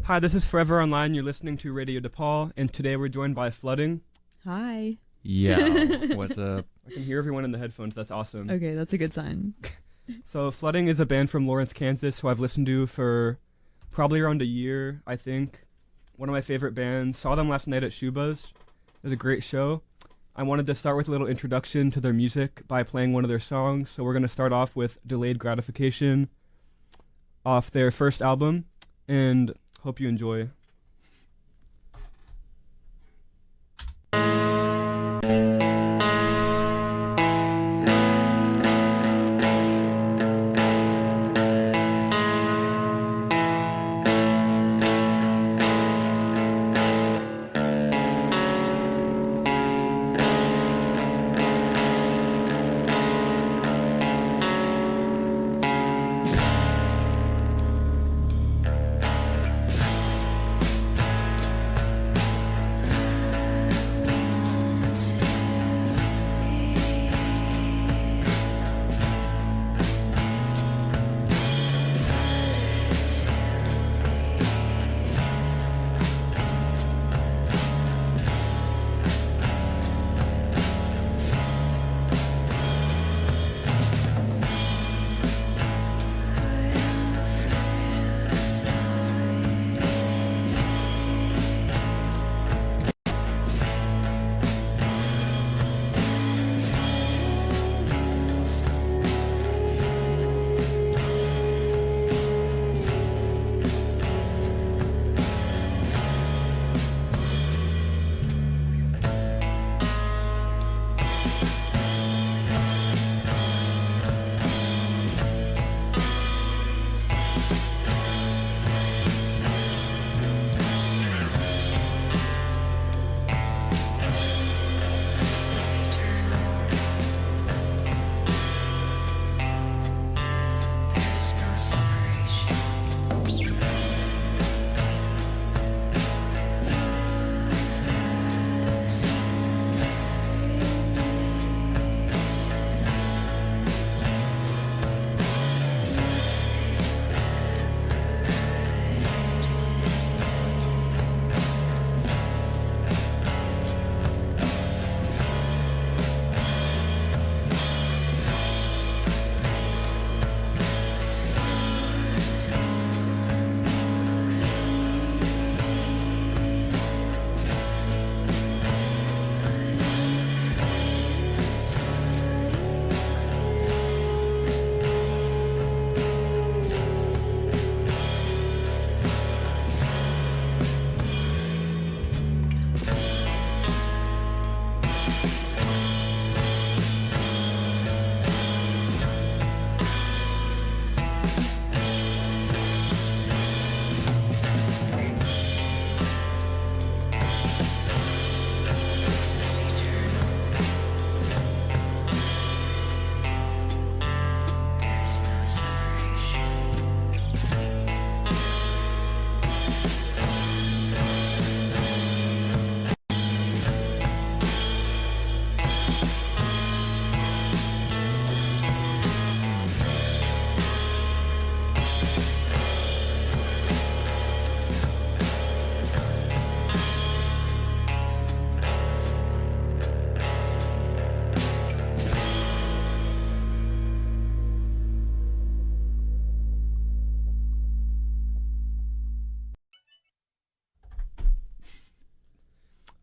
Hi, this is Forever Online. You're listening to Radio DePaul, and today we're joined by Flooding. Hi. Yeah, what's up? I can hear everyone in the headphones. That's awesome. Okay, that's a good sign. So Flooding is a band from Lawrence, Kansas, who I've listened to for probably around a year, I think. One of my favorite bands. Saw them last night at Shuba's. It was a great show. I wanted to start with a little introduction to their music by playing one of their songs. So we're going to start off with Delayed Gratification off their first album, and hope you enjoy.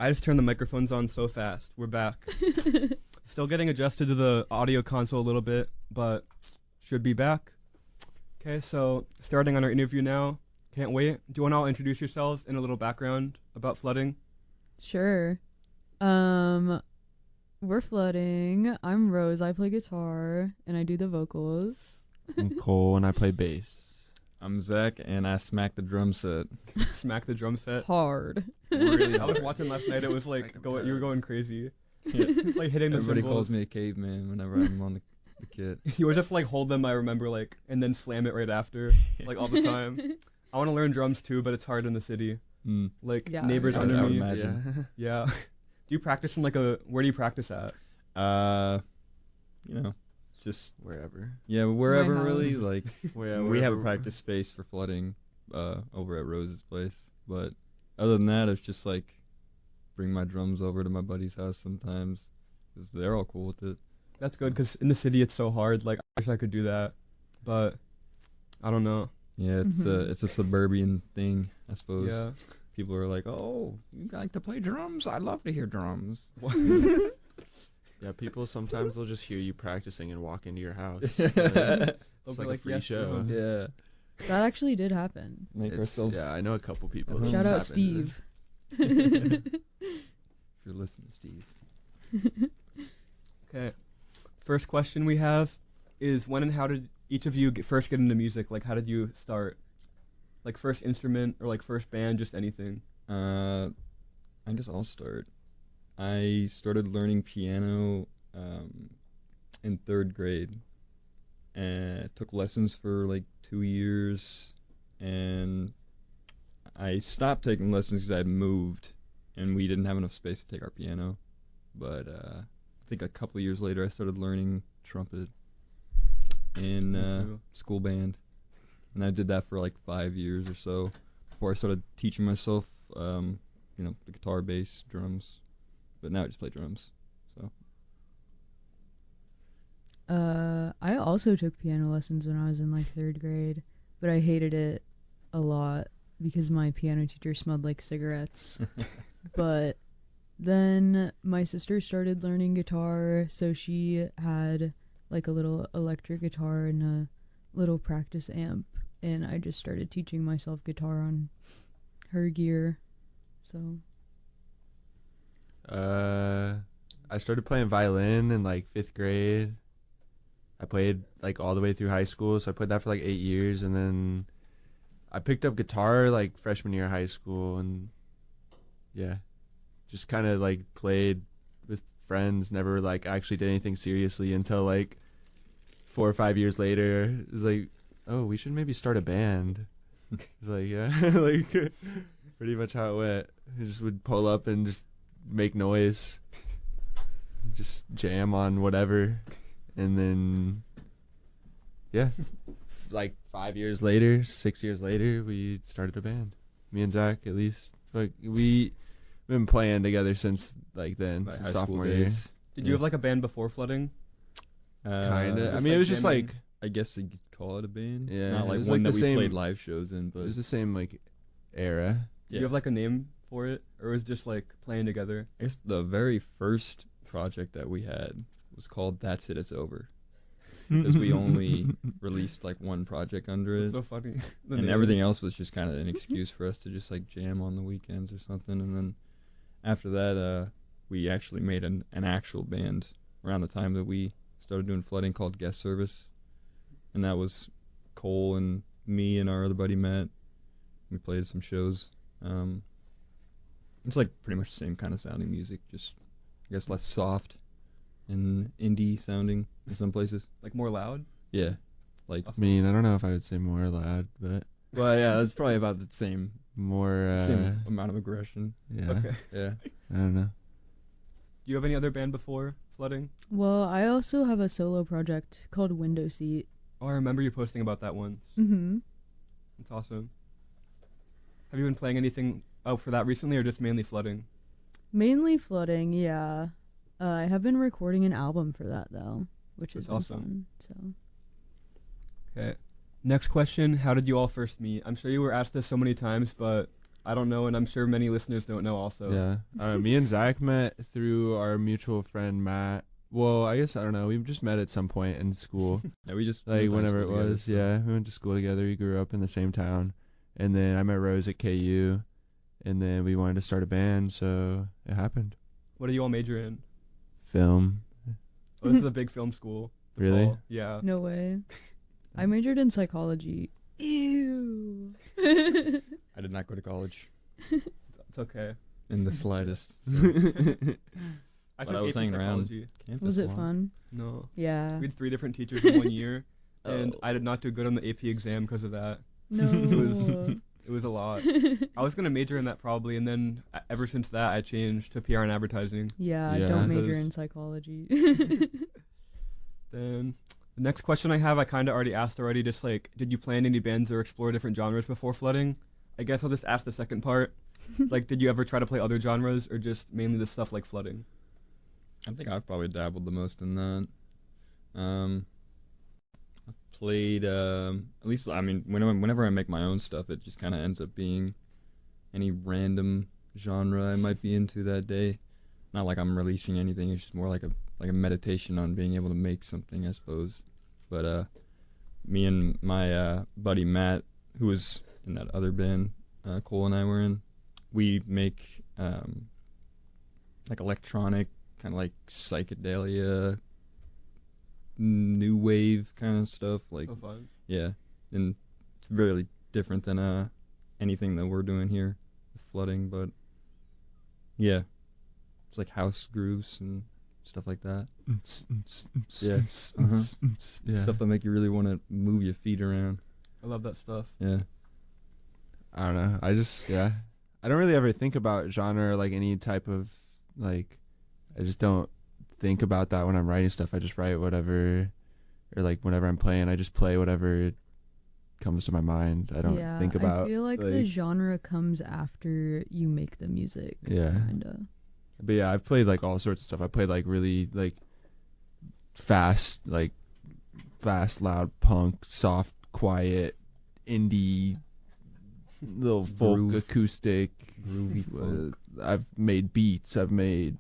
I just turned the microphones on so fast. We're back. Still getting adjusted to the audio console a little bit, but should be back. Okay, so starting on our interview now. Can't wait. Do you want to all introduce yourselves and a little background about Flooding? Sure. We're Flooding. I'm Rose. I play guitar and I do the vocals. I'm Cole and I play bass. I'm Zach, and I smack the drum set. Smack the drum set. Hard. Really, I was watching last night. It was like you were going crazy. Yeah. It's like hitting the Everybody cymbals. calls me a caveman whenever I'm on the kit. You would just like hold them, I remember, like, and then slam it right after, like all the time. I want to learn drums too, but it's hard in the city. Like Yeah. neighbors I under would me. imagine. Yeah. Do you practice in like where do you practice at? You know, just Wherever. wherever My really. house. Like we have a practice space for Flooding, over at Rose's place. But other than that, it's just like bring my drums over to my buddy's house sometimes, 'cause they're all cool with it. That's good because in the city it's so hard. Like, I wish I could do that, but I don't know. Yeah, it's a suburban thing, I suppose. Yeah. People are like, "Oh, you like to play drums? I love to hear drums." Yeah, people sometimes they'll just hear you practicing and walk into your house. They'll It's be like a free "Yes, show." drums." Yeah, That actually did happen. make It's, ourselves. yeah, I know a couple people. Uh-huh. that Shout it's out happened. Steve. If you're listening, Steve. Okay. First question we have is when and how did each of you first get into music? Like, how did you start? Like, first instrument or like first band, just anything. I guess I'll start. I started learning piano in 3rd grade, and took lessons for like 2 years, and I stopped taking lessons because I had moved, and we didn't have enough space to take our piano. But I think a couple of years later, I started learning trumpet in Me too. school band, and I did that for like 5 years or so before I started teaching myself, the guitar, bass, drums. But now I just play drums. So I also took piano lessons when I was in like 3rd grade, but I hated it a lot because my piano teacher smelled like cigarettes. But then my sister started learning guitar, so she had like a little electric guitar and a little practice amp, and I just started teaching myself guitar on her gear. So I started playing violin in like 5th grade. I played like all the way through high school, so I played that for like 8 years, and then I picked up guitar like freshman year of high school, and yeah, just kind of like played with friends. Never like actually did anything seriously until like 4 or 5 years later. It was like, oh, we should maybe start a band. It's like, yeah, like pretty much how it went. I just would pull up and just make noise, just jam on whatever, and then yeah, like 5 years later, 6 years later, we started a band. Me and Zach, at least. Like we've been playing together since like then, my since high school sophomore year. days. Did you have like a band before flooding? Kinda. I just, mean, like, it was just jamming? like I guess you could call it a band. Yeah, Not it like was one like that the we same- played live shows in, but it was the same like era. Do you have like a name for it, or was it just like playing together? I guess the very first project that we had was called "That's It, It's Over," because we only released like one project under It's it, so funny. The and name. everything else was just kind of an excuse for us to just like jam on the weekends or something. And then after that, we actually made an actual band around the time that we started doing flooding, called Guest Service, and that was Cole and me and our other buddy Matt. We played some shows. It's like pretty much the same kind of sounding music, just I guess less soft and indie sounding in some places. Like more loud. Yeah, like I mean, I don't know if I would say more loud, but well, yeah, it's probably about the same more. same amount of aggression. Yeah, Okay. Yeah, I don't know. Do you have any other band before flooding? well, I also have a solo project called Window Seat. Oh, I remember you posting about that once. Mm-hmm. That's awesome. Have you been playing anything for that recently, or just mainly flooding? Mainly flooding, yeah. I have been recording an album for that though, which is That's fun. awesome. So Okay. Next question: how did you all first meet? I'm sure you were asked this so many times, but I don't know, and I'm sure many listeners don't know also. Yeah, me and Zach met through our mutual friend Matt. Well, I guess I don't know. We just met at some point in school, yeah, we just like went to whenever it school together, was. so- Yeah, we went to school together. We grew up in the same town, and then I met Rose at KU, and then we wanted to start a band, so it happened. What do you all major in? Film. Oh, this is a big film school. Really? DePaul. Yeah. no way. I majored in psychology. Ew. I did not go to college It's okay. in the slightest. I But took I was AP hanging around. psychology. Campus Was a it lot. fun? No. Yeah. We had 3 different teachers in 1 year, and Oh. I did not do good on the AP exam because of that. No. It was a lot. I was gonna major in that probably, and then ever since that, I changed to PR and advertising. Yeah, Yeah. don't major Because- in psychology. Then The next question I have, I kind of already asked already. Just like, did you plan any bands or explore different genres before flooding? I guess I'll just ask the second part. Like, did you ever try to play other genres or just mainly the stuff like flooding? I think I've probably dabbled the most in that. I've played, at least, I mean, whenever I make my own stuff, it just kind of ends up being any random genre I might be into that day. Not like I'm releasing anything, it's just more like a meditation on being able to make something, I suppose. But me and my buddy Matt, who was in that other band Cole and I were in, we make like electronic, kind of like psychedelia, new wave kind of stuff. Like, So fun. yeah, and it's really different than anything that we're doing here with flooding. But yeah, it's like house grooves and stuff like that. Yeah, Yeah. stuff that make you really want to move your feet around. I love that stuff. Yeah. I don't know. I don't really ever think about genre, like any type of, like, I just don't think about that when I'm writing stuff. I just write whatever, or like whenever I'm playing, I just play whatever comes to my mind. I don't think about. I feel like the genre comes after you make the music. Yeah. Kinda. But yeah, I've played like all sorts of stuff. I played like really like fast, loud punk, soft, quiet, indie, little folk, Groove. acoustic. Groovy folk. I've made beats. I've made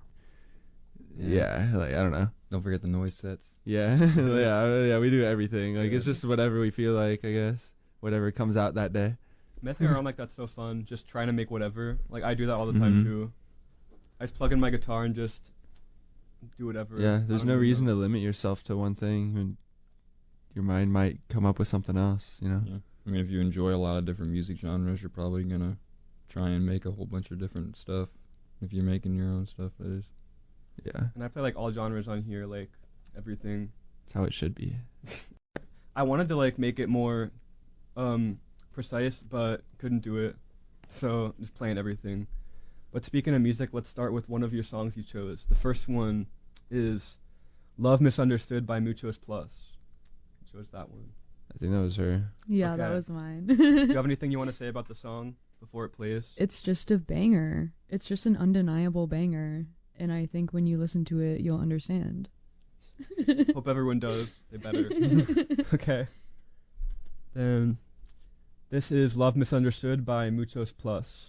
like I don't know. Don't forget the noise sets. Yeah, yeah. We do everything. Like it's just whatever we feel like. I guess whatever comes out that day. Messing around like that's so fun. Just trying to make whatever. Like I do that all the time Mhm. too. I just plug in my guitar and just do whatever. Yeah, there's no reason to limit yourself to one thing. When your mind might come up with something else. You know. Yeah. I mean, if you enjoy a lot of different music genres, you're probably gonna try and make a whole bunch of different stuff. If you're making your own stuff, that is. Yeah, And I play like all genres on here, like everything. that's how it should be. I wanted to like make it more precise, but couldn't do it. So just playing everything. But speaking of music, let's start with one of your songs you chose. The first one is Love Misunderstood by Muchos Plus. You chose that one. I think that was her. Yeah, that Okay. was mine. Do you have anything you want to say about the song before it plays? It's just a banger. It's just an undeniable banger. And I think when you listen to it, you'll understand. Hope everyone does. They better. Okay. Then this is Love Misunderstood by Muchos Plus.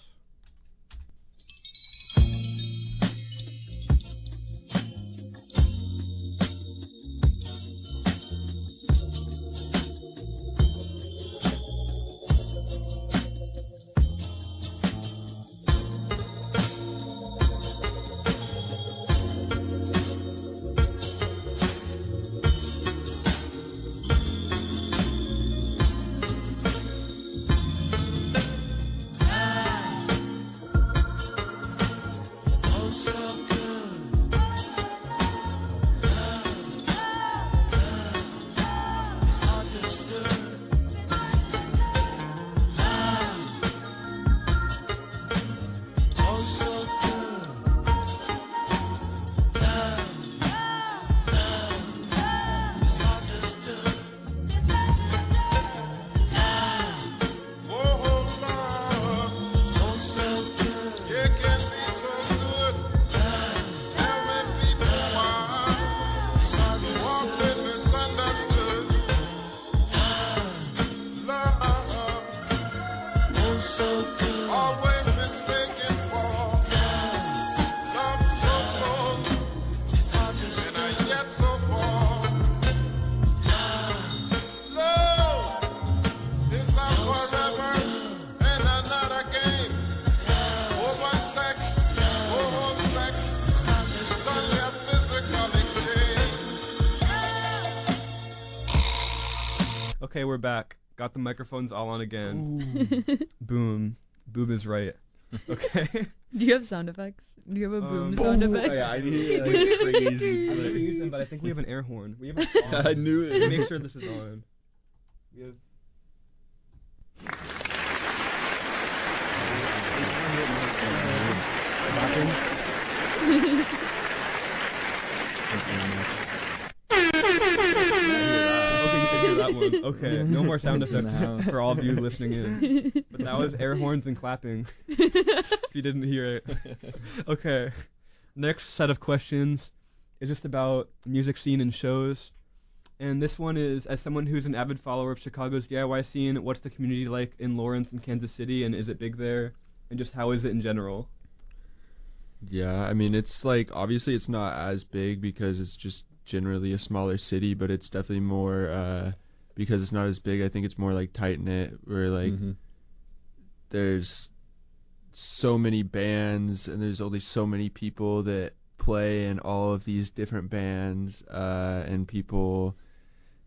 Okay, we're back. Got the microphones all on again. Boom. Boom is right. Okay. Do you have sound effects? Do you have a boom Boom. sound effect? Yeah, I need like I crazy. was gonna use them, but I think we have an air horn. We have a I knew Let me it. make sure this is on. We have Okay, no more sound In the effects house. for all of you listening in. But that was air horns and clapping. If you didn't hear it. Okay. Next set of questions is just about music scene and shows. And this one is, as someone who's an avid follower of Chicago's DIY scene, what's the community like in Lawrence and Kansas City, and is it big there? And just how is it in general? Yeah, I mean, it's like, obviously it's not as big because it's just generally a smaller city, but it's definitely more, because it's not as big, I think it's more like tight knit, where like Mhm. there's so many bands and there's only so many people that play in all of these different bands, and people,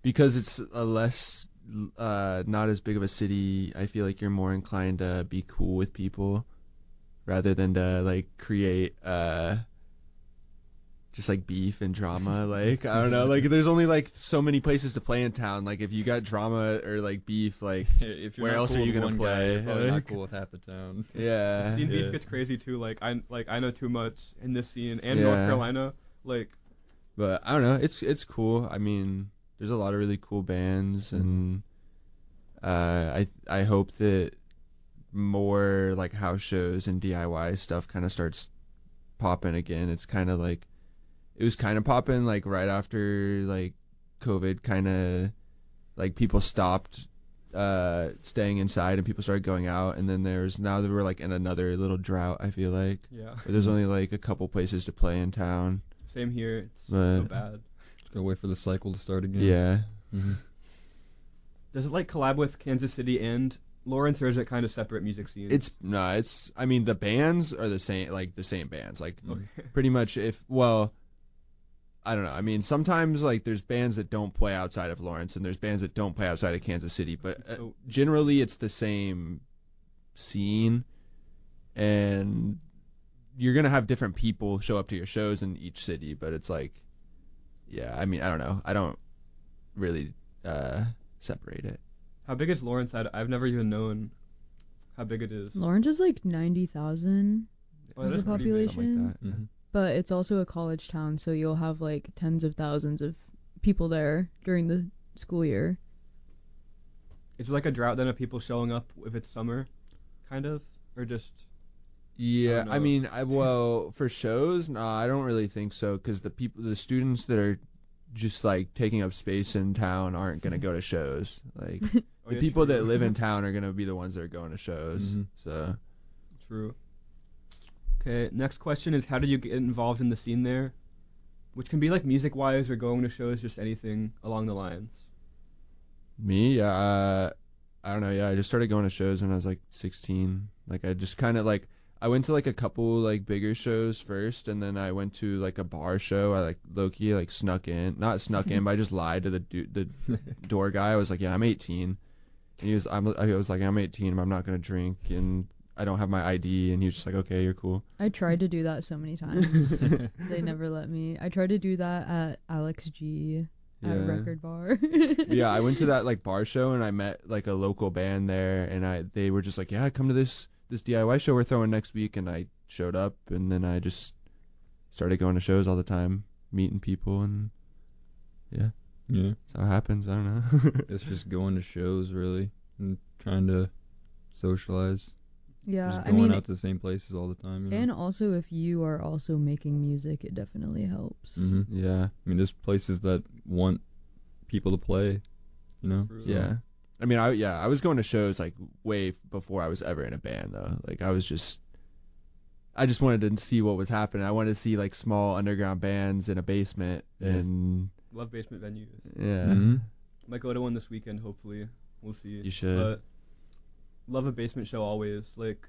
because it's a less, not as big of a city, I feel like you're more inclined to be cool with people rather than to like create just like beef and drama. Like, I don't know, like there's only like so many places to play in town. Like if you got drama or like beef, like If you're where not else cool are you with gonna one guy, play? you're probably Like- not cool with half the town. yeah, Scene beef yeah. gets crazy too. Like I know too much in this scene and Yeah. North Carolina. Like But I don't know, it's cool. I mean, there's a lot of really cool bands, and I hope that more like house shows and DIY stuff kind of starts popping again. It's kind of like, it was kind of popping like right after like COVID, kind of like people stopped staying inside and people started going out, and then now that we're like in another little drought, I feel like, yeah, where there's only like a couple places to play in town. same here. It's But- so bad. Just gotta wait for the cycle to start again. Yeah. Mhm. Does it like collab with Kansas City and Lawrence, or is it kind of separate music scenes? It's I mean, the bands are the same, like the same bands, like okay. pretty much. I don't know, I mean, sometimes like there's bands that don't play outside of Lawrence and there's bands that don't play outside of Kansas City, but So- generally it's the same scene, and you're gonna have different people show up to your shows in each city, but it's like, yeah, I mean, I don't know, I don't really separate it. How big is Lawrence? I've never even known how big it is. Lawrence is like 90,000, Oh, is that's the pretty big. population? Something like that. Mhm. but it's also a college town, so you'll have like tens of thousands of people there during the school year. Is it like a drought then of people showing up if it's summer, kind of, or just? Yeah, don't I know. mean, well, for shows, no, I don't really think so, because the students that are just like taking up space in town aren't gonna go to shows. Like Oh, the yeah, people true. that live in town are gonna be the ones that are going to shows. Mhm. So True. Okay, next question is how do you get involved in the scene there? Which can be like music wise or going to shows, just anything along the lines. me, I don't know. Yeah, I just started going to shows when I was like 16. Like I just kind of like, I went to like a couple like bigger shows first, and then I went to like a bar show. I like low-key like not snuck in, but I just lied to the door guy. I was like, yeah, I'm 18. And I was like, I'm 18, but I'm not gonna drink, and I don't have my ID. And he was just like, okay, you're cool. I tried to do that so many times. They never let me. I tried to do that at Alex G at a Yeah. record bar. Yeah, I went to that like bar show, and I met like a local band there, and they were just like, yeah, come to this DIY show we're throwing next week, and I showed up, and then I just started going to shows all the time, meeting people, and yeah, Yeah. that's how it happens. I don't know. It's just going to shows, really, and trying to socialize. Yeah, Just I going mean, out to the same places all the time. You know? and also if you are also making music, it definitely helps. Mhm. Yeah, I mean, there's places that want people to play. You know. True. yeah. I mean, I was going to shows like way before I was ever in a band though. Like I just wanted to see what was happening. I wanted to see like small underground bands in a basement, Yeah. and Love basement venues. yeah. Mhm. Might go to one this weekend, hopefully. We'll see. You should. But love a basement show always. Like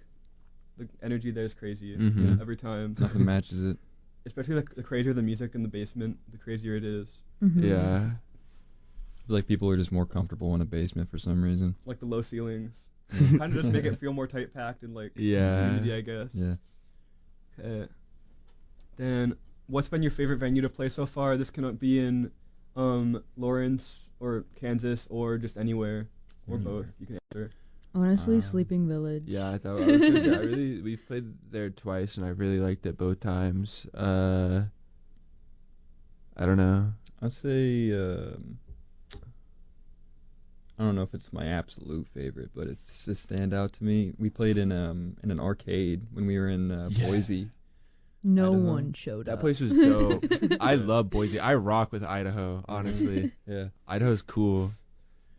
the energy there is crazy Mhm. every time. Nothing matches it. Especially the crazier the music in the basement, the crazier it is. Mhm. Yeah. I feel like people are just more comfortable in a basement for some reason. Like the low ceilings. kind of just make it feel more tight packed and like Yeah. community, I guess. Yeah. Okay. Then, what's been your favorite venue to play so far? This can be in Lawrence or Kansas or just anywhere or Anywhere. both. You can answer. Honestly, Um, Sleeping Village. Yeah, I thought I was gonna say we've played there twice, and I really liked it both times. I don't know. I'd say I don't know if it's my absolute favorite, but it's a standout to me. We played in an arcade when we were in Yeah. Boise. No Idaho. one showed That up. place was dope. I love Boise. I rock with Idaho, honestly. Yeah. Idaho's cool.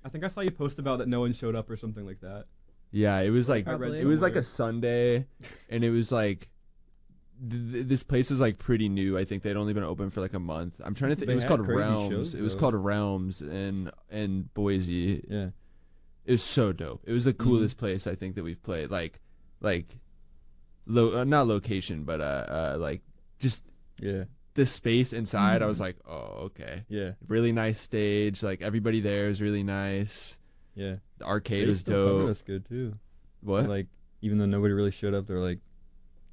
I think I saw you post about that no one showed up or something like that. Yeah, it was like I read Probably. it was like a somewhere. Sunday, and it was like this place was like pretty new. I think they'd only been open for like a month. I'm trying to think. They It was had called crazy Realms. shows, It was though. called Realms in Boise. Yeah. It was so dope. It was the coolest place I think that we've played. Like not location, but like just Yeah. the space inside. I was Mhm. like, oh, okay. Yeah. Really nice stage. Like everybody there is really nice. Yeah. The arcade They was still covered dope. us good too. What? Like even though nobody really showed up, they're like,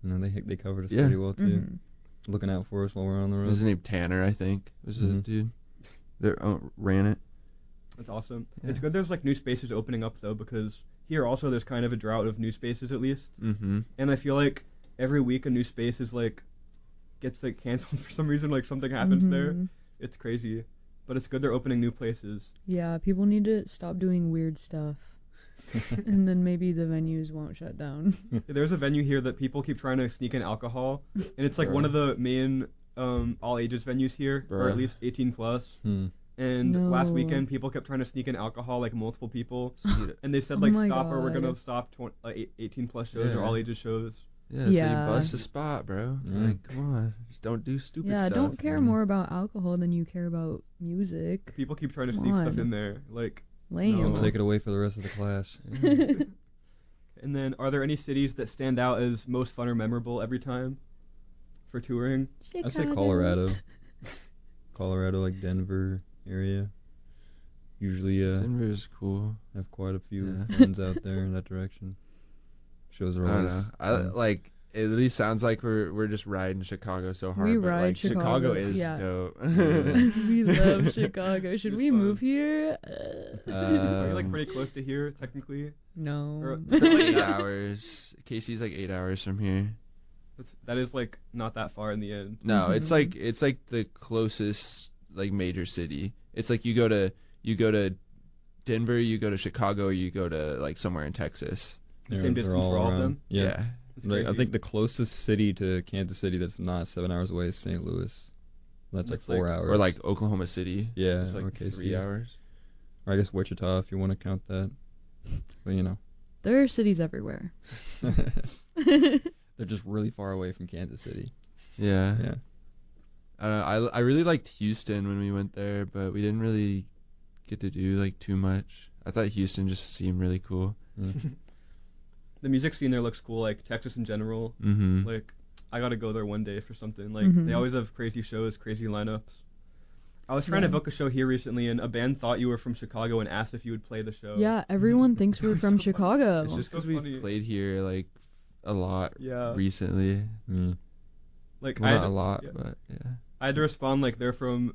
they covered us Yeah. pretty well too, Mhm. looking out for us while we're on the What road. was his name? Tanner, I think. Was the Mhm. dude that ran it. That's awesome. Yeah. It's good there's like new spaces opening up though, because here also there's kind of a drought of new spaces at least. Mm-hmm. And I feel like every week a new space is like gets like canceled for some reason, like something happens there. Mhm. It's crazy. But it's good they're opening new places. Yeah, people need to stop doing weird stuff. And then maybe the venues won't shut down. There's a venue here that people keep trying to sneak in alcohol, and it's like one of the main all ages venues here, or at Bruh. least 18 plus. Hmm. And last No. weekend, people kept trying to sneak in alcohol, like multiple people, and they said Oh like my stop or we're gonna God. stop 18 plus shows Yeah. or all ages shows. Yeah, so Yeah. you bust a spot, bro. Mm. Like, come on, just don't do stupid Yeah, stuff. don't care man. more about alcohol than you care about music. People keep trying to Come sneak stuff on. in there, like. Lame. No. Don't take it away for the rest of the class. And then, are there any cities that stand out as most fun or memorable every time for touring? I say Colorado. Colorado, like Denver area. Usually Denver's cool. have quite a few Yeah. friends out there in that direction. Shows I are don't always know. I fun. like. It literally sounds like we're just riding Chicago so hard. We but, ride like, Chicago, is yeah. dope. We love Chicago. Should It's we fun. move here? Are you like pretty close to here, technically? Or- No. It's like 8 hours. Casey's like 8 hours from here. That is like not that far in the end. No, it's Mhm. like the closest like major city. It's like you go to Denver, you go to Chicago, you go to like somewhere in Texas. The They're- same they're distance all for all of around. them. Yeah. It's Like, I crazy. think the closest city to Kansas City that's not 7 hours away is St. Louis. That's like That's 4 like- hours. Or like Oklahoma City. yeah, It's like or KC. 3 hours. Or I guess Wichita if you want to count that. But you know, There are cities everywhere. they're just really far away from Kansas City. Yeah. Yeah. I don't know. I really liked Houston when we went there, but we didn't really get to do like too much. I thought Houston just seemed really cool. Mm. the music scene there looks cool, like Texas in general. Mm-hmm. Like, I gotta go there one day for something. Like, Mhm. they always have crazy shows, crazy lineups. I was trying to Yeah. book a show here recently, and a band thought you were from Chicago and asked if you would play the show. Yeah, everyone thinks we're It's from so funny. Chicago. It's just so because we've funny. played here like a lot Yeah. recently. Mm. Like, Well, I not had, a lot, yeah. but yeah. I had to respond like they're from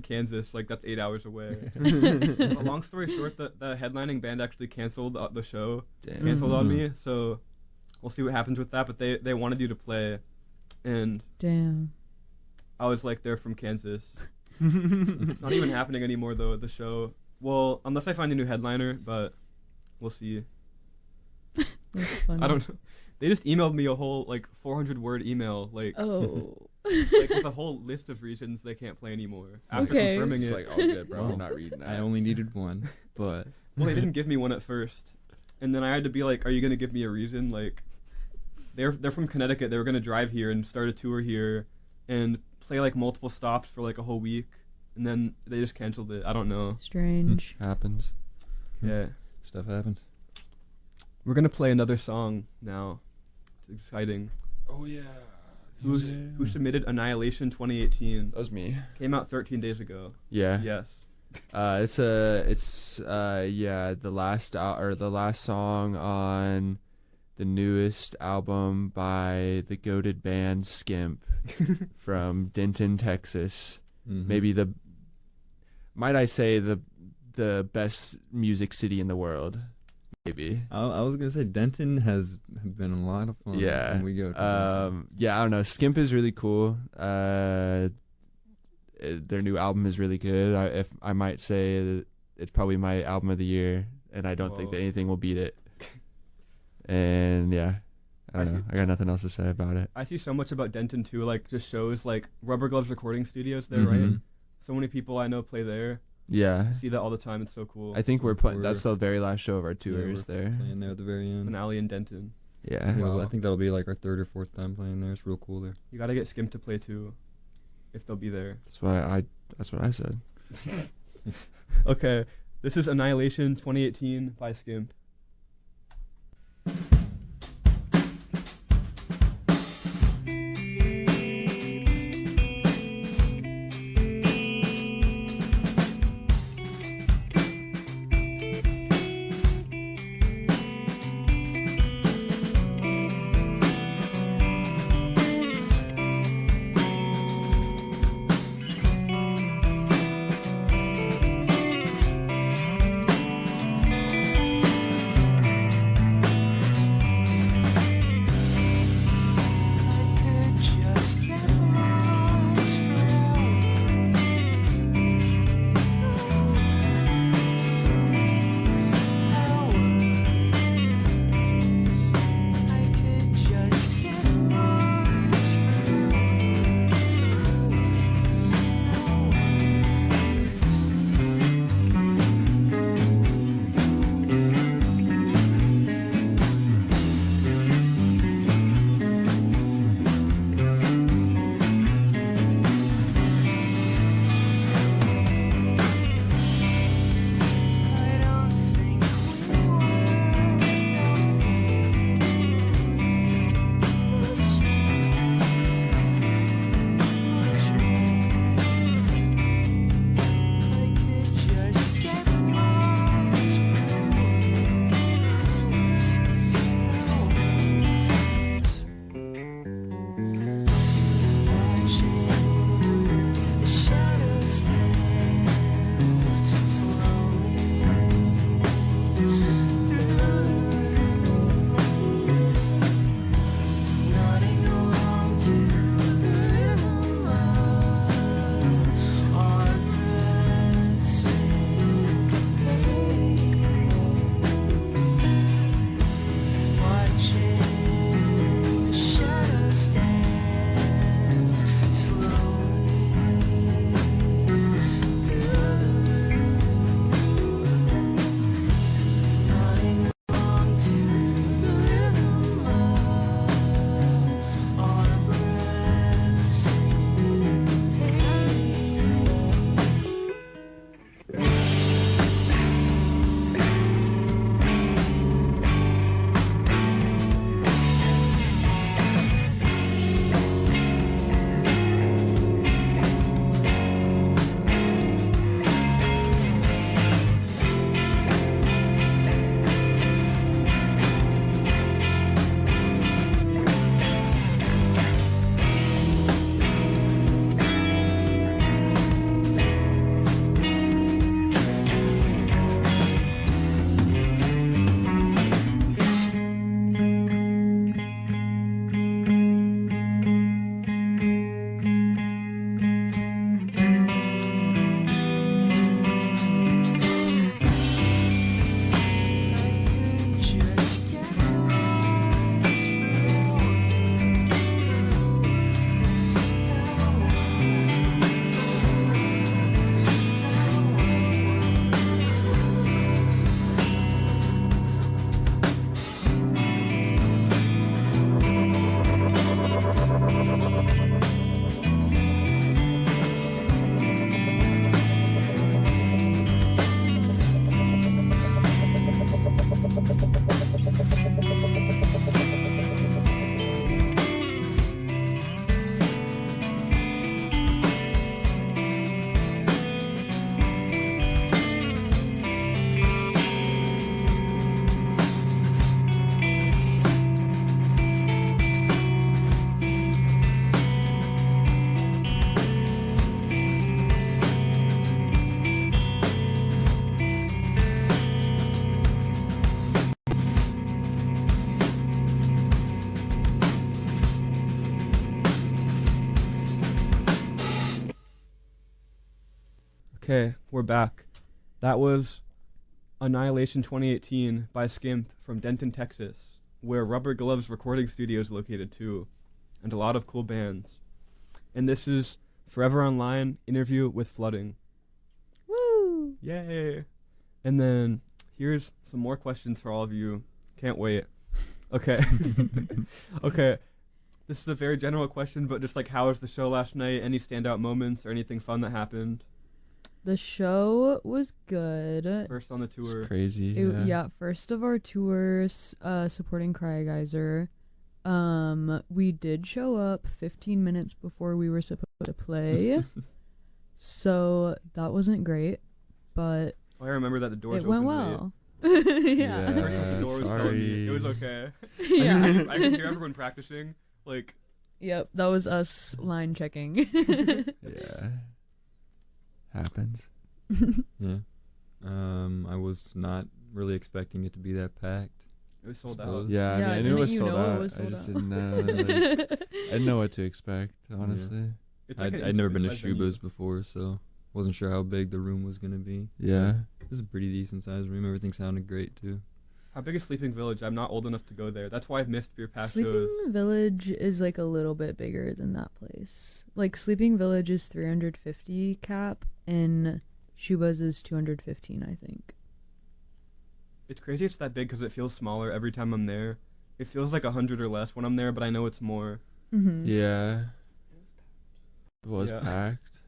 Kansas. Like, that's 8 hours away. But long story short, the headlining band actually canceled the show. Damn. Canceled on Mhm. me. So we'll see what happens with that. But they wanted you to play, and Damn. I was like, they're from Kansas. It's not even happening anymore though. The show. Well, unless I find a new headliner, but we'll see. That's funny. I don't know. They just emailed me a whole like 400-word email, like Oh. like with a whole list of reasons they can't play anymore after Okay. confirming It's it. like, oh, good, bro. Well, I'm not reading that. I only needed one, but Well, they didn't give me one at first, and then I had to be like, "Are you gonna give me a reason?" Like, they're from Connecticut. They were gonna drive here and start a tour here, and play like multiple stops for like a whole week, and then they just canceled it. I don't know. Strange. Happens. Yeah, stuff happens. we're gonna play another song now. It's exciting. Oh yeah. Who submitted Annihilation 2018? That was me. Came out 13 days ago. Yeah. Yes. It's the last song on the newest album by the goated band Skimp from Denton, Texas. Mhm. Maybe might I say the best music city in the world. Maybe. I was gonna say Denton has been a lot of fun. Yeah. when we go. To Denton. Yeah, I don't know. Skimp is really cool. Their new album is really good. If I might say it's probably my album of the year, and I don't think that Whoa. anything will beat it. And yeah, I don't know. I got nothing else to say about it. I see so much about Denton too, like just shows like Rubber Gloves Recording Studios there, Mhm. right? So many people I know play there. Yeah, I see that all the time. It's so cool. I think we're playing. That's We're- the very last show of our Yeah, tours we're there. playing there at the very end. Finale in Denton. Yeah. Yeah, Wow. I think that'll be like our third or fourth time playing there. It's real cool there. You gotta get Skimp to play too, if they'll be there. That's what I said. Okay, this is Annihilation 2018 by Skimp. Okay, we're back. That was Annihilation 2018 by Skimp from Denton, Texas, where Rubber Gloves Recording Studio is located too, and a lot of cool bands. And this is Forever Online interview with Flooding. Woo! Yay! And then here's some more questions for all of you. Can't wait. Okay. Okay. This is a very general question, but just like, how was the show last night? Any standout moments or anything fun that happened? The show was good. First on the tour. It's crazy. Yeah, first of our tours, supporting Crygeyser. We did show up 15 minutes before we were supposed to play. So that wasn't great, but I remember that the doors it went opened well. late. Yeah. The door was telling me it was okay. Yeah. I could hear everyone practicing. Like, Yep, that was us line checking. Yeah. Happens. Yeah. I was not really expecting it to be that packed. it was sold Suppose. out. Yeah, I mean, I knew it didn't was you sold know it out. was I sold just out? didn't know. I didn't know what to expect, honestly. It's like I'd never been to inside venue. Shuba's before, so wasn't sure how big the room was gonna be. Yeah. It was a pretty decent sized room. Everything sounded great too. How big is Sleeping Village? I'm not old enough to go there. That's why I've missed your past Sleeping shows. Village is like a little bit bigger than that place. Like Sleeping Village is 350 cap and Shuba's is 215, I think. It's crazy it's that big because it feels smaller every time I'm there. It feels like 100 or less when I'm there, but I know it's more. Mm-hmm. Yeah. It was Yeah. packed.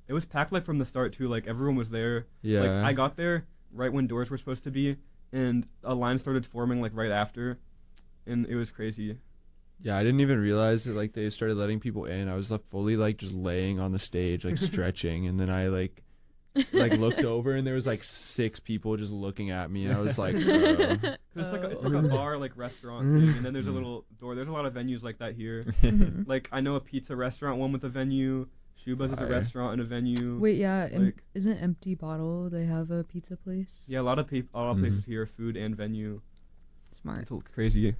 It was packed like from the start too. Like everyone was there. Yeah. Like I got there right when doors were supposed to be, and a line started forming like right after, and it was crazy. Yeah, I didn't even realize that like they started letting people in. I was like fully like just laying on the stage, like stretching, and then I like looked over and there was like 6 people just looking at me. I was like, 'Cause it's like a bar like restaurant thing, and then there's a little door. There's a lot of venues like that here. Mhm. Like I know a pizza restaurant one with a venue. Shuba's is a Fire. restaurant and a venue. Wait, yeah, Like- isn't Empty Bottle, they have a pizza place? Yeah, a lot of places here, food and venue. Smart. It's crazy.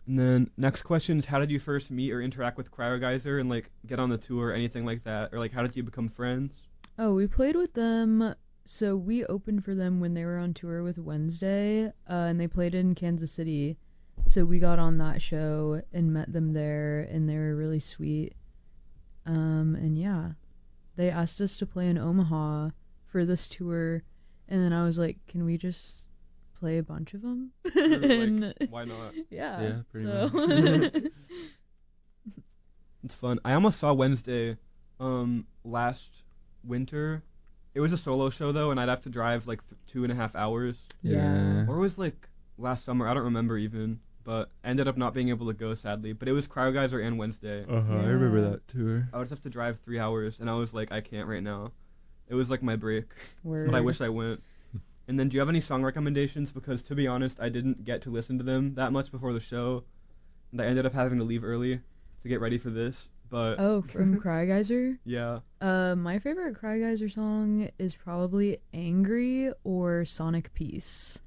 And then next question is, how did you first meet or interact with Cryogyzer and like get on the tour or anything like that, or like how did you become friends? Oh, we played with them. So we opened for them when they were on tour with Wednesday, and they played in Kansas City. So we got on that show and met them there, and they were really sweet. And yeah, they asked us to play in Omaha for this tour, and then I was like, "Can we just play a bunch of them?" We were And like, why not? yeah, Yeah, pretty so It's fun. I almost saw Wednesday last winter. It was a solo show though, and I'd have to drive like 2.5 hours. Yeah. Or it was like last summer. I don't remember even. But I ended up not being able to go, sadly. But it was Cryogyzer and Wednesday. I remember Yeah. that tour. I would just have to drive 3 hours, and I was like, I can't right now. It was like my break, Word. but I wish I went. And then, do you have any song recommendations? Because to be honest, I didn't get to listen to them that much before the show, and I ended up having to leave early to get ready for this. But Oh, from Crygeyser? yeah, My favorite Crygeyser song is probably Angry or Sonic Peace.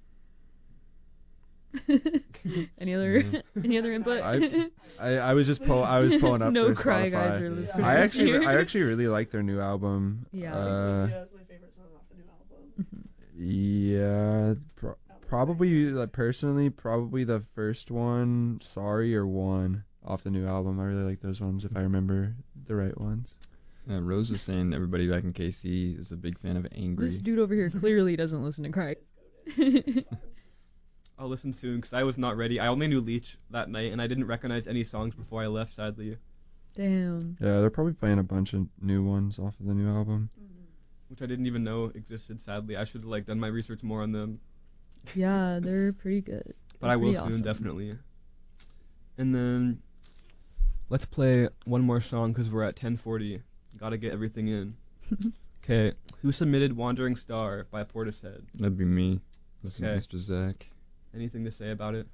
Any other input? I was just I was pulling up No their Crygeyser Spotify. listeners I here. actually really like their new album. Yeah. That's my favorite song off the new album. Yeah, probably like personally, probably the first one, Sorry or One, off the new album. I really like those ones if I remember the right ones. Rose was saying everybody back in KC is a big fan of Angry. This dude over here clearly doesn't listen to Cry. I'll listen soon because I was not ready. I only knew Leech that night, and I didn't recognize any songs before I left, sadly. Damn. Yeah, they're probably playing a bunch of new ones off of the new album. Which I didn't even know existed, sadly. I should have like done my research more on them. Yeah, they're pretty good. But I will Pretty soon, awesome. definitely. And then let's play one more song because we're at 10:40. Gotta get everything in. Okay, who submitted "Wandering Star" by Portishead? That'd be me. This Okay. is Mr. Zach. Anything to say about it?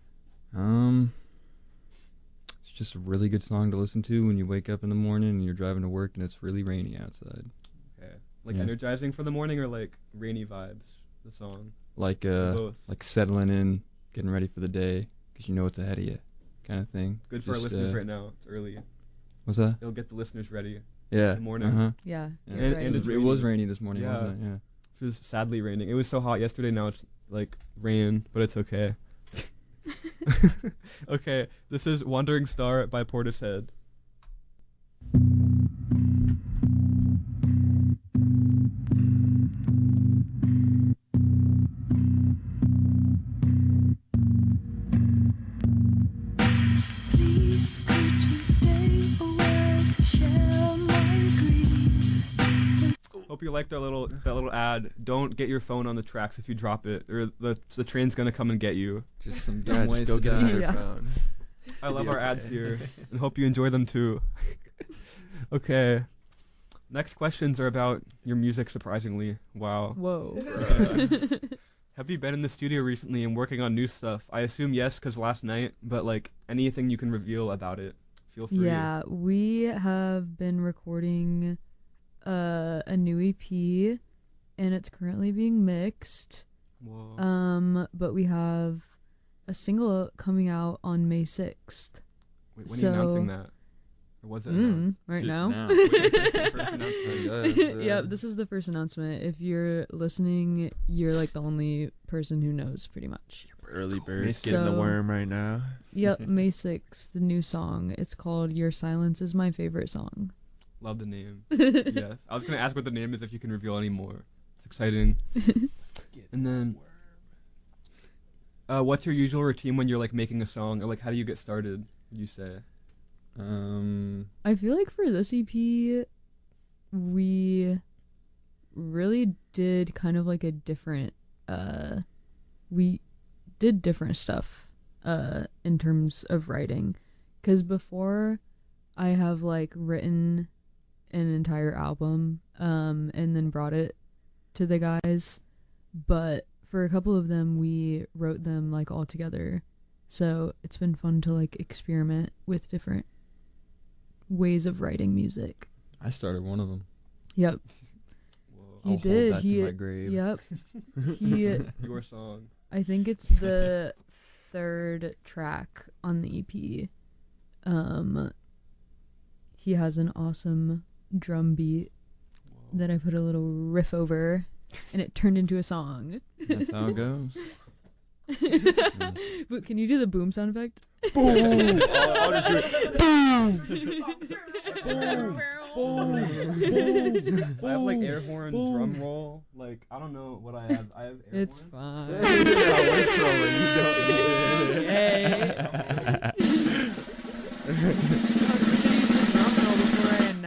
It's just a really good song to listen to when you wake up in the morning and you're driving to work and it's really rainy outside. Okay, like Yeah. energizing for the morning or like rainy vibes? The song. Like Both. like settling in, getting ready for the day because you know what's ahead of you, kind of thing. Good for our Just, listeners right now. It's early. What's that? It'll get the listeners ready. Yeah. the morning. Uh-huh. Yeah. Yeah. get And ready. it's It was rainy this morning, Yeah. wasn't it? Yeah. It was sadly raining. It was so hot yesterday. Now it's like rain, but it's okay. Okay, this is Wandering Star by Portishead. Please could you stay a while to share my grief? Hope you liked that little ad. Don't get your phone on the tracks if you drop it, or the train's gonna come and get you. Just some Yeah, dumb ways just go to get die. another Yeah. phone. I love Be our okay. ads here, and hope you enjoy them too. Okay. Next questions are about your music, surprisingly. Wow. Whoa. Have you been in the studio recently and working on new stuff? I assume yes, because last night, but like anything you can reveal about it, feel free. Yeah, we have been recording a new EP, and it's currently being mixed. Whoa. But we have a single coming out on May 6th. Wait, when are you announcing so- that? Or was it announced? Right Shit, now? now. First announcement. Yep, this is the first announcement. If you're listening, you're like the only person who knows, pretty much. Early birds So- getting the worm right now. Yep, May 6th, the new song. It's called Your Silence Is My Favorite Song. Love the name. Yes. I was going to ask what the name is if you can reveal any more. It's exciting. And then, what's your usual routine when you're like making a song? Or like, how do you get started, would you say? I feel like for this EP, we really did kind of like a different, we did different stuff, in terms of writing. 'Cause before I have like written an entire album, and then brought it to the guys. But for a couple of them, we wrote them like all together. So it's been fun to like experiment with different ways of writing music. I started one of them. Yep. Whoa. He I'll did. Hold that to my grave. Yep. He. Your song. I think it's the third track on the EP. He has an awesome drum beat Whoa. that I put a little riff over, and it turned into a song. That's how it goes. But can you do the boom sound effect? Boom! I'll just do it. I have like air horn, drum roll. Like, I don't know what I have. I have air It's horn. fine. No, we're trolling. You don't.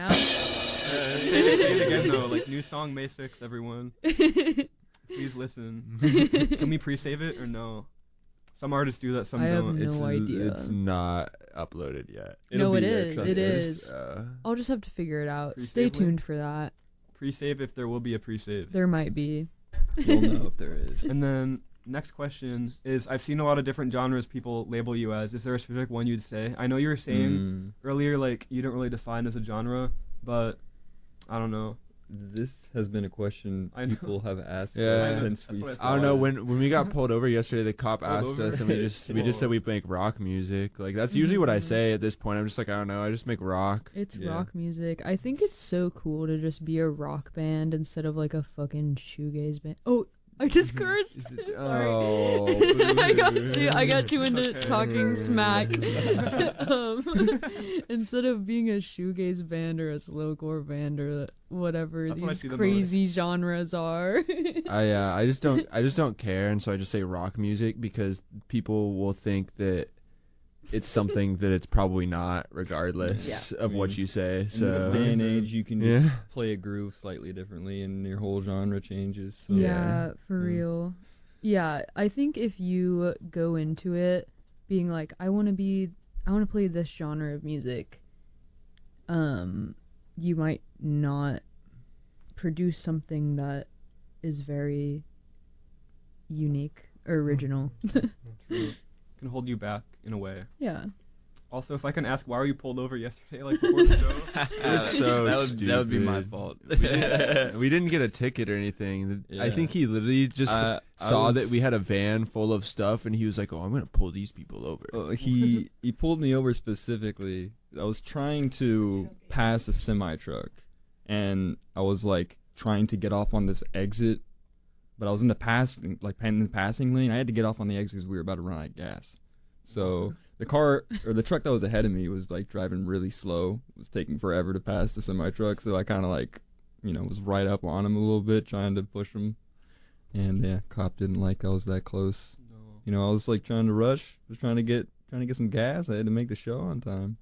Say it again though. Like, new song May 6th, everyone. Please listen. Can we pre-save it or no? Some artists do that, some I have don't. no idea. It's not uploaded yet. No, it be there, is. trust It us. is. I'll just have to figure it out. Pre-save Stay link? tuned for that. Pre-save if there will be a pre-save. There might be. You'll know if there is. And then next question is, I've seen a lot of different genres people label you as. Is there a specific one you'd say? I know you were saying earlier, like, you don't really define as a genre, but I don't know. This has been a question I know. people have asked Yeah. us since That's we what I started. I don't know, when we got pulled over yesterday, the cop Pulled asked over? us, and we just said we make rock music. Like, that's usually what I say at this point. I'm just like, I don't know, I just make rock. It's Yeah. rock music. I think it's so cool to just be a rock band instead of like a fucking shoegaze band. Oh, I just cursed. Sorry. Oh, I got too into okay. talking smack. Instead of being a shoegaze band or a slowcore band or whatever That's what I these see the crazy genres are. I just don't care, and so I just say rock music because people will think that it's something that it's probably not, regardless of what you say. In this So day and age, you can just yeah, play a groove slightly differently, and your whole genre changes. So. Yeah, for Mm. real. Yeah, I think if you go into it being like, I want to play this genre of music, you might not produce something that is very unique or original. True. Can hold you back in a way. Yeah. Also, if I can ask, why were you pulled over yesterday, like before the show? it was so that would be my stupid. fault. We didn't get a ticket or anything. I Yeah. think he literally just I saw was- that we had a van full of stuff, and he was like, "Oh, I'm gonna pull these people over." He pulled me over specifically. I was trying to pass a semi truck, and I was like trying to get off on this exit but I was in the passing lane. I had to get off on the exit because we were about to run out of gas. So the truck that was ahead of me was like driving really slow. It was taking forever to pass the semi truck. So I kind of like, was right up on him a little bit, trying to push him. And yeah, cop didn't like I was that close. No. I was like trying to rush. I was trying to get some gas. I had to make the show on time.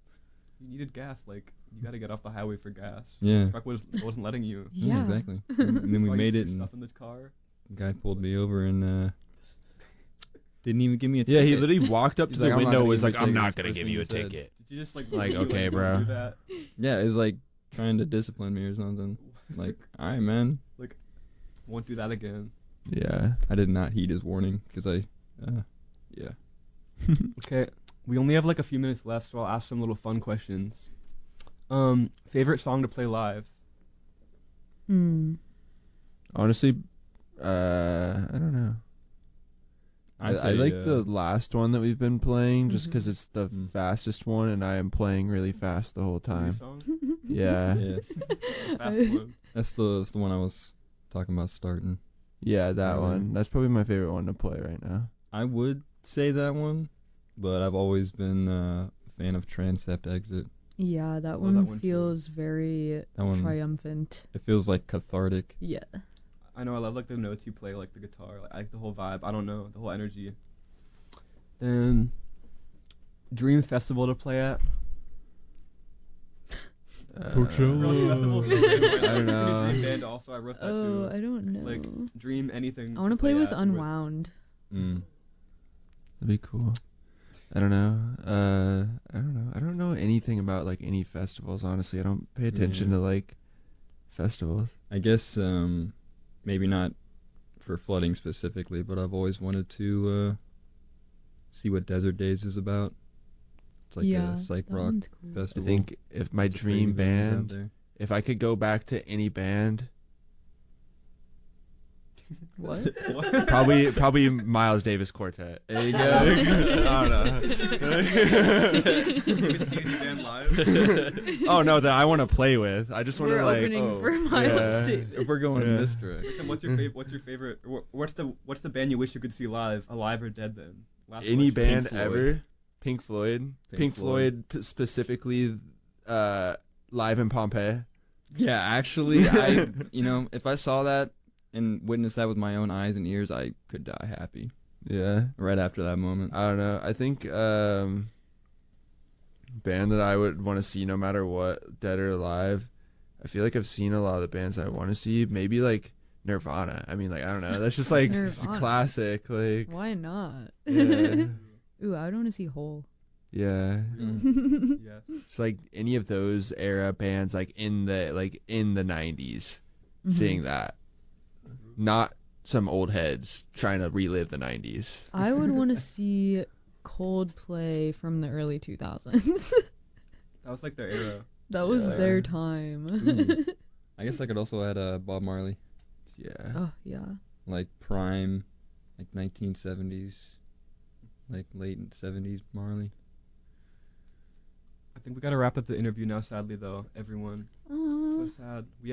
You needed gas. Like, you got to get off the highway for gas. Yeah. The truck wasn't letting you. Yeah. Exactly. And then we Saw you made it, switch and stuff in the car. the guy pulled me over and didn't even give me a Yeah, ticket. he literally walked up to He's the like, "I'm not window, gonna was give like, you a I'm ticket." not That's gonna the give first you a thing he said. ticket. Did you just like Like, you, okay, don't bro. do that? Yeah, it was like trying to discipline me or something. Like, all right, man. Won't do that again. Yeah. I did not heed his warning because yeah. Okay, we only have like a few minutes left, so I'll ask some little fun questions. Favorite song to play live? Honestly, I don't know. I like the last one that we've been playing just because it's the fastest one, and I am playing really fast the whole New time. song? Yeah. Yeah. Fast one. That's the one I was talking about starting. Yeah, that Really? one. That's probably my favorite one to play right now. I would say that one, but I've always been a fan of Transept Exit. Yeah, that that one one too. feels very That one, triumphant. it feels like cathartic. Yeah. I know, I love like the notes you play, like the guitar, I like the whole vibe. I don't know, the whole energy. Then, dream festival to play at? Girls Festival is so good. I don't know. Dream band also, I wrote that Oh, too. I don't know. Like, dream anything. I want to play with at Unwound. Mm. That'd be cool. I don't know. I don't know anything about like any festivals, honestly. I don't pay attention Yeah. to like festivals. I guess maybe not for flooding specifically, but I've always wanted to see what Desert Days is about. It's like Yeah, a psych that rock one's cool. I festival. think if my Bunch of dream crazy bands out band, there. if I could go back to any band, What? probably Miles Davis Quartet. There you go. I don't know. You can see any band live. Oh no, that I want to play with. I just want We're to like. opening oh, for Miles yeah. Davis. If we're going in Yeah. this direction. And what's your favorite? What's the band you wish you could see live, alive or dead? Then Last Any question. band Floyd. ever. Pink Floyd. Pink Floyd specifically, live in Pompeii. Yeah, actually, I if I saw that and witnessed that with my own eyes and ears, I could die happy Yeah. right after that moment. I don't know. I think band that I would want to see no matter what, dead or alive. I feel like I've seen a lot of the bands I want to see. Maybe like Nirvana. I mean, like I don't know. That's just like it's a Nirvana. classic. Like Why not? yeah, Ooh, I would want to see Hole. yeah. Mm. Yes. It's like any of those era bands, like in the 90s, seeing that, not some old heads trying to relive the 90s. I would want to see Coldplay from the early 2000s. That was like their era. That was Yeah. their time. Ooh. I guess I could also add Bob Marley, Yeah. Oh, yeah. like prime, like 1970s, like late 70s Marley. I think we gotta wrap up the interview now. Sadly, though, everyone, so sad. We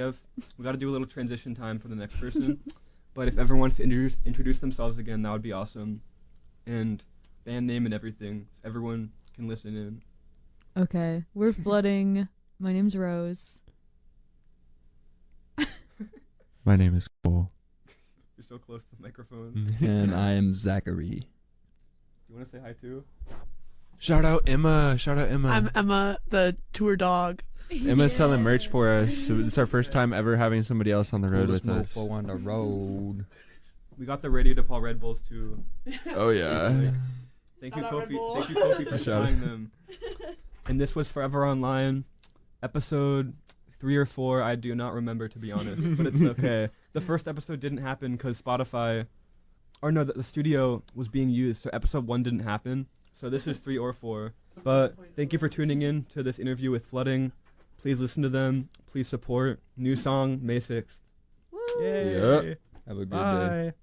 gotta do a little transition time for the next person. But if everyone wants to introduce themselves again, that would be awesome. And band name and everything, so everyone can listen in. Okay, we're flooding. My name's Rose. My name is Cole. You're so close to the microphone. And I am Zachary. You want to say hi too? Shout out Emma. I'm Emma, the tour dog. Emma's selling merch for us. So it's our first time ever having somebody else on the road Coolest with us. mofo on the road. We got the Radio DePaul Red Bulls too. Oh yeah. Thank you, Shout out Red Kofi. Bull. Thank you, Kofi, for Shout out. buying them. And this was Forever Online, episode 3 or 4. I do not remember, to be honest, but it's okay. The first episode didn't happen because Spotify, or no, the studio was being used, so episode 1 didn't happen. So this is 3 or 4. But thank you for tuning in to this interview with Flooding. Please listen to them. Please support. New song, May 6th. Woo! Yay! Yep. Have a good day. Bye.